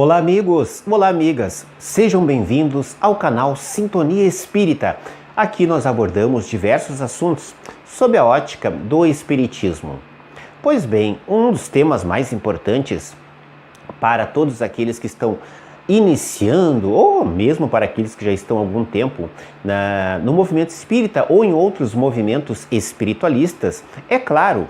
Olá amigos, olá amigas, sejam bem-vindos ao canal Sintonia Espírita. Aqui nós abordamos diversos assuntos sob a ótica do Espiritismo. Pois bem, um dos temas mais importantes para todos aqueles que estão iniciando, ou mesmo para aqueles que já estão há algum tempo no movimento espírita ou em outros movimentos espiritualistas, é claro,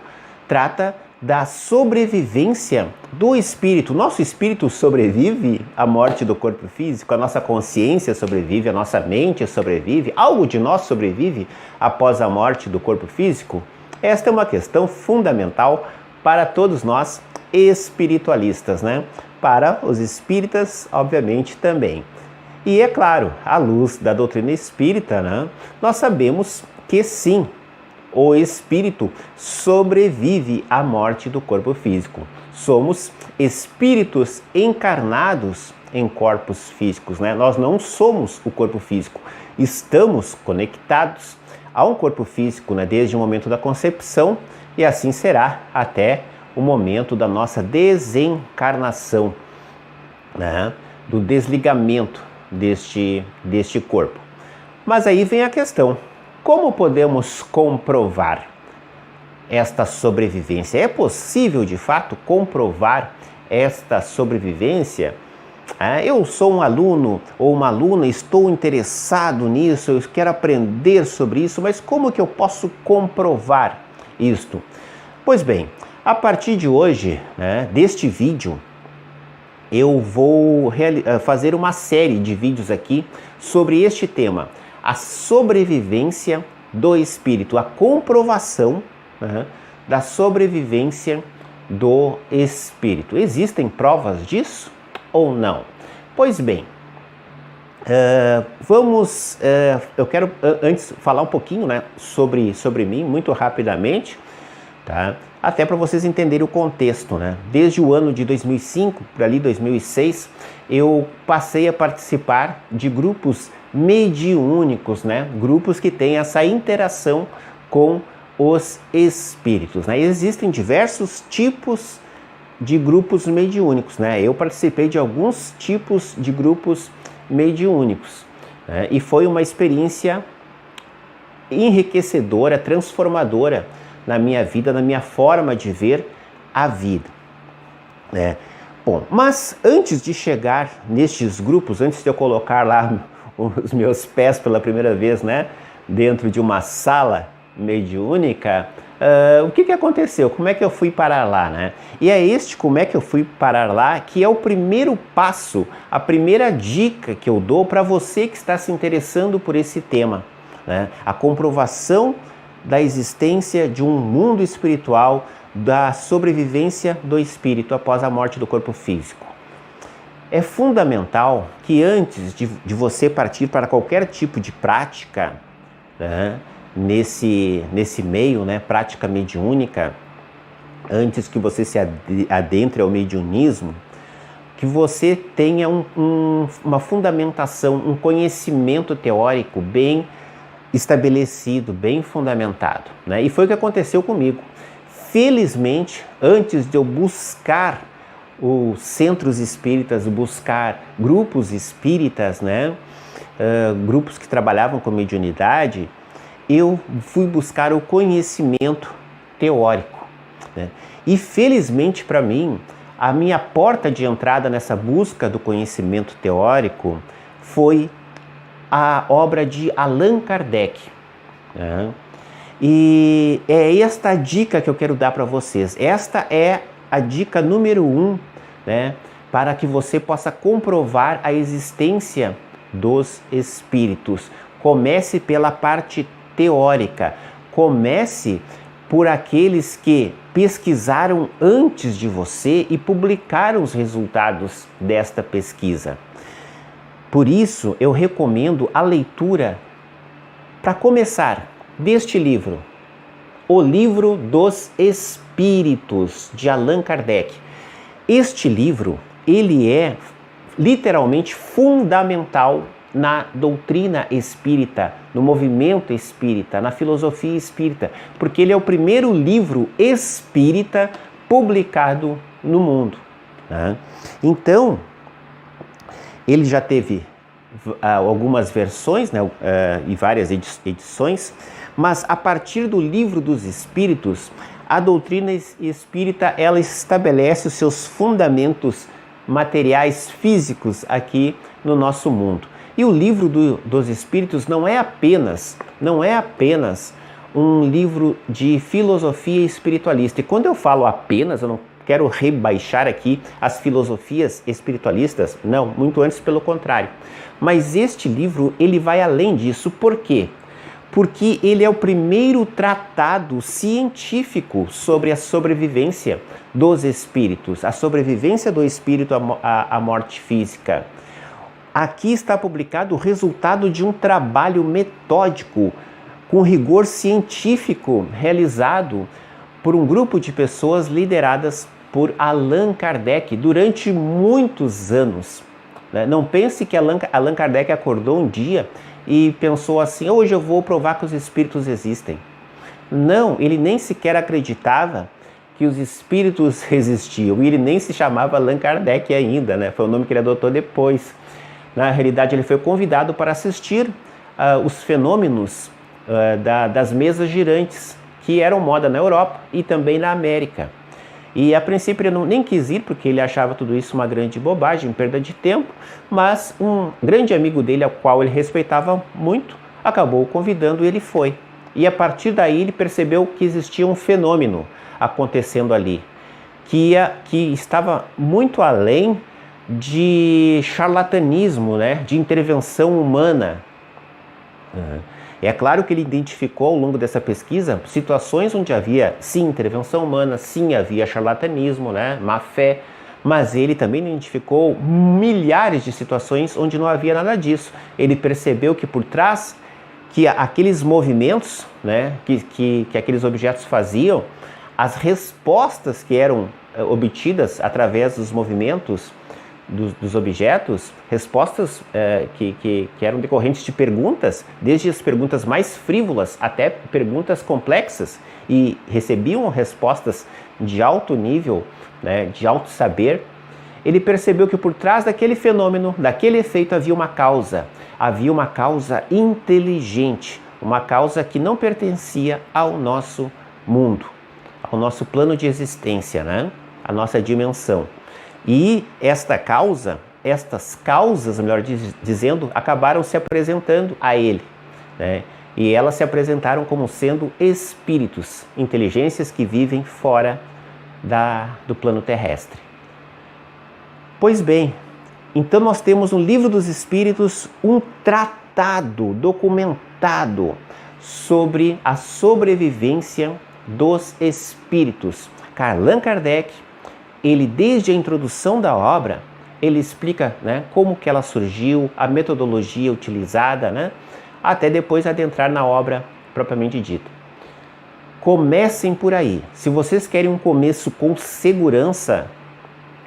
trata da sobrevivência do espírito. Nosso espírito sobrevive à morte do corpo físico, a nossa consciência sobrevive, a nossa mente sobrevive, algo de nós sobrevive após a morte do corpo físico? Esta é uma questão fundamental para todos nós espiritualistas, né? Para os espíritas, obviamente, também. E é claro, à luz da doutrina espírita, né, nós sabemos que sim, o espírito sobrevive à morte do corpo físico. Somos espíritos encarnados em corpos físicos, né? Nós não somos o corpo físico. Estamos conectados a um corpo físico, né, desde o momento da concepção, e assim será até o momento da nossa desencarnação, né, do desligamento deste corpo. Mas aí vem a questão: como podemos comprovar esta sobrevivência? É possível, de fato, comprovar esta sobrevivência? Eu sou um aluno ou uma aluna, estou interessado nisso, eu quero aprender sobre isso, mas como que eu posso comprovar isto? Pois bem, a partir de hoje, né, deste vídeo, eu vou fazer uma série de vídeos aqui sobre este tema: a sobrevivência do espírito, a comprovação, né, da sobrevivência do espírito. Existem provas disso ou não? Pois bem, eu quero antes falar um pouquinho, né, sobre mim, muito rapidamente, tá? Até para vocês entenderem o contexto, né? Desde o ano de 2005, por ali 2006, eu passei a participar de grupos mediúnicos, né? Grupos que têm essa interação com os espíritos, né? Existem diversos tipos de grupos mediúnicos, né? Eu participei de alguns tipos de grupos mediúnicos, né? E foi uma experiência enriquecedora, transformadora na minha vida, na minha forma de ver a vida, né? Bom, mas antes de chegar nestes grupos, antes de eu colocar lá os meus pés pela primeira vez, né, dentro de uma sala mediúnica, o que aconteceu? Como é que eu fui parar lá, né? E é como é que eu fui parar lá, que é o primeiro passo, a primeira dica que eu dou para você que está se interessando por esse tema, né? A comprovação da existência de um mundo espiritual, da sobrevivência do espírito após a morte do corpo físico. É fundamental que antes de você partir para qualquer tipo de prática, né, nesse meio, né, prática mediúnica, antes que você se adentre ao mediunismo, que você tenha uma fundamentação, um conhecimento teórico bem estabelecido, bem fundamentado, né? E foi o que aconteceu comigo. Felizmente, antes de eu buscar os centros espíritas, buscar grupos espíritas, né, grupos que trabalhavam com mediunidade, eu fui buscar o conhecimento teórico, né? E felizmente para mim, a minha porta de entrada nessa busca do conhecimento teórico foi a obra de Allan Kardec, né? E é esta dica que eu quero dar para vocês. Esta é a dica número 1, né, para que você possa comprovar a existência dos espíritos. Comece pela parte teórica. Comece por aqueles que pesquisaram antes de você e publicaram os resultados desta pesquisa. Por isso, eu recomendo a leitura, para começar, deste livro, O Livro dos Espíritos, de Allan Kardec. Este livro, ele é literalmente fundamental na doutrina espírita, no movimento espírita, na filosofia espírita, porque ele é o primeiro livro espírita publicado no mundo, né? Então, Ele já teve algumas versões, né, e várias edições, mas a partir do Livro dos Espíritos, a doutrina espírita ela estabelece os seus fundamentos materiais físicos aqui no nosso mundo. E o Livro dos Espíritos não é apenas um livro de filosofia espiritualista. E quando eu falo apenas, eu não quero rebaixar aqui as filosofias espiritualistas, não, muito antes pelo contrário. Mas este livro, ele vai além disso. Por quê? Porque ele é o primeiro tratado científico sobre a sobrevivência dos espíritos, a sobrevivência do espírito à morte física. Aqui está publicado o resultado de um trabalho metódico, com rigor científico, realizado por um grupo de pessoas lideradas por Allan Kardec durante muitos anos. Não pense que Allan Kardec acordou um dia e pensou assim, hoje eu vou provar que os espíritos existem. Não, ele nem sequer acreditava que os espíritos existiam, e ele nem se chamava Allan Kardec ainda, né? Foi o nome que ele adotou depois. Na realidade, ele foi convidado para assistir os fenômenos das mesas girantes, que eram moda na Europa e também na América. E a princípio ele nem quis ir, porque ele achava tudo isso uma grande bobagem, perda de tempo, mas um grande amigo dele, ao qual ele respeitava muito, acabou o convidando e ele foi. E a partir daí ele percebeu que existia um fenômeno acontecendo ali, que estava muito além de charlatanismo, né? De intervenção humana. É claro que ele identificou ao longo dessa pesquisa situações onde havia sim intervenção humana, sim havia charlatanismo, né? Má fé, mas ele também identificou milhares de situações onde não havia nada disso. Ele percebeu que por trás que aqueles movimentos, né, que aqueles objetos faziam, as respostas que eram obtidas através dos movimentos dos objetos, respostas que eram decorrentes de perguntas, desde as perguntas mais frívolas até perguntas complexas, e recebiam respostas de alto nível, né, de alto saber. Ele percebeu que por trás daquele fenômeno, daquele efeito, havia uma causa inteligente, uma causa que não pertencia ao nosso mundo, ao nosso plano de existência, né? A nossa dimensão. E estas causas, melhor dizendo, acabaram se apresentando a ele, né? E elas se apresentaram como sendo espíritos, inteligências que vivem fora do plano terrestre. Pois bem, então nós temos no Livro dos Espíritos um tratado documentado sobre a sobrevivência dos espíritos. Allan Kardec, ele desde a introdução da obra, ele explica, né, como que ela surgiu, a metodologia utilizada, né, até depois adentrar na obra propriamente dita. Comecem por aí. Se vocês querem um começo com segurança,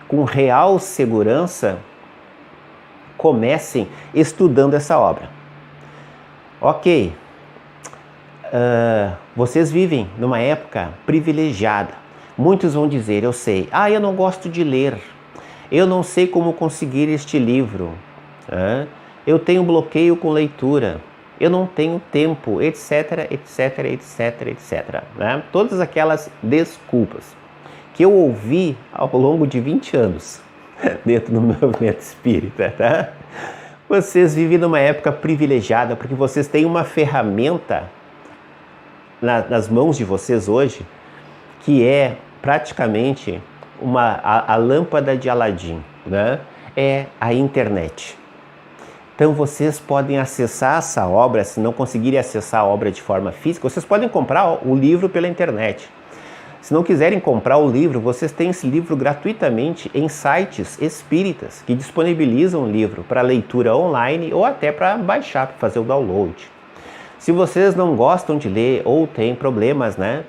com real segurança, comecem estudando essa obra. Ok, vocês vivem numa época privilegiada. Muitos vão dizer, eu sei, eu não gosto de ler, eu não sei como conseguir este livro, eu tenho bloqueio com leitura, eu não tenho tempo, etc, etc, etc, etc. Né? Todas aquelas desculpas que eu ouvi ao longo de 20 anos dentro do movimento espírita. Tá? Vocês vivem numa época privilegiada porque vocês têm uma ferramenta nas mãos de vocês hoje que é praticamente a lâmpada de Aladim, né? É a internet. Então vocês podem acessar essa obra, se não conseguirem acessar a obra de forma física, vocês podem comprar o livro pela internet. Se não quiserem comprar o livro, vocês têm esse livro gratuitamente em sites espíritas que disponibilizam o livro para leitura online ou até para baixar, para fazer o download. Se vocês não gostam de ler ou têm problemas, né,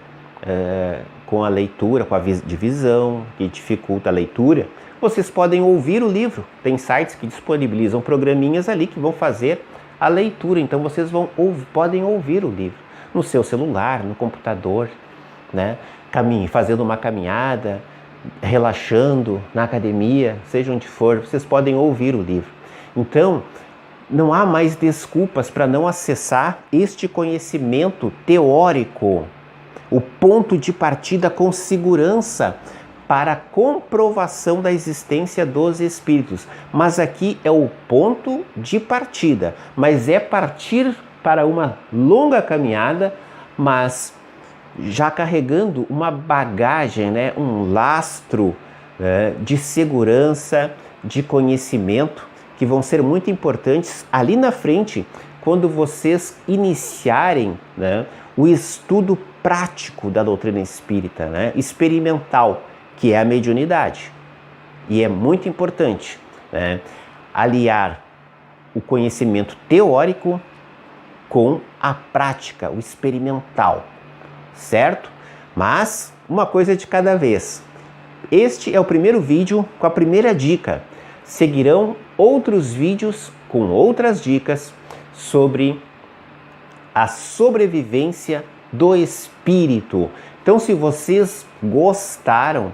com a leitura, com a divisão, que dificulta a leitura, vocês podem ouvir o livro. Tem sites que disponibilizam programinhas ali que vão fazer a leitura. Então vocês podem ouvir o livro no seu celular, no computador, né? Fazendo uma caminhada, relaxando, na academia, seja onde for, vocês podem ouvir o livro. Então, não há mais desculpas para não acessar este conhecimento teórico, o ponto de partida com segurança para a comprovação da existência dos espíritos. Mas aqui é o ponto de partida, mas é partir para uma longa caminhada, mas já carregando uma bagagem, né, um lastro de segurança, de conhecimento, que vão ser muito importantes ali na frente, quando vocês iniciarem, né, o estudo prático da doutrina espírita, né, experimental, que é a mediunidade. E é muito importante, né, aliar o conhecimento teórico com a prática, o experimental, certo? Mas uma coisa de cada vez. Este é o primeiro vídeo com a primeira dica. Seguirão outros vídeos com outras dicas sobre a sobrevivência do espírito. Então, se vocês gostaram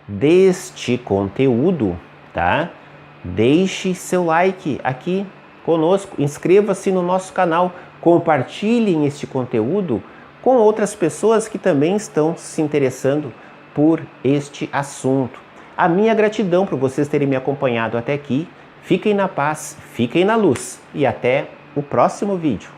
deste conteúdo, tá? Deixe seu like aqui conosco, inscreva-se no nosso canal, compartilhem este conteúdo com outras pessoas que também estão se interessando por este assunto. A minha gratidão por vocês terem me acompanhado até aqui. Fiquem na paz, fiquem na luz e até o próximo vídeo.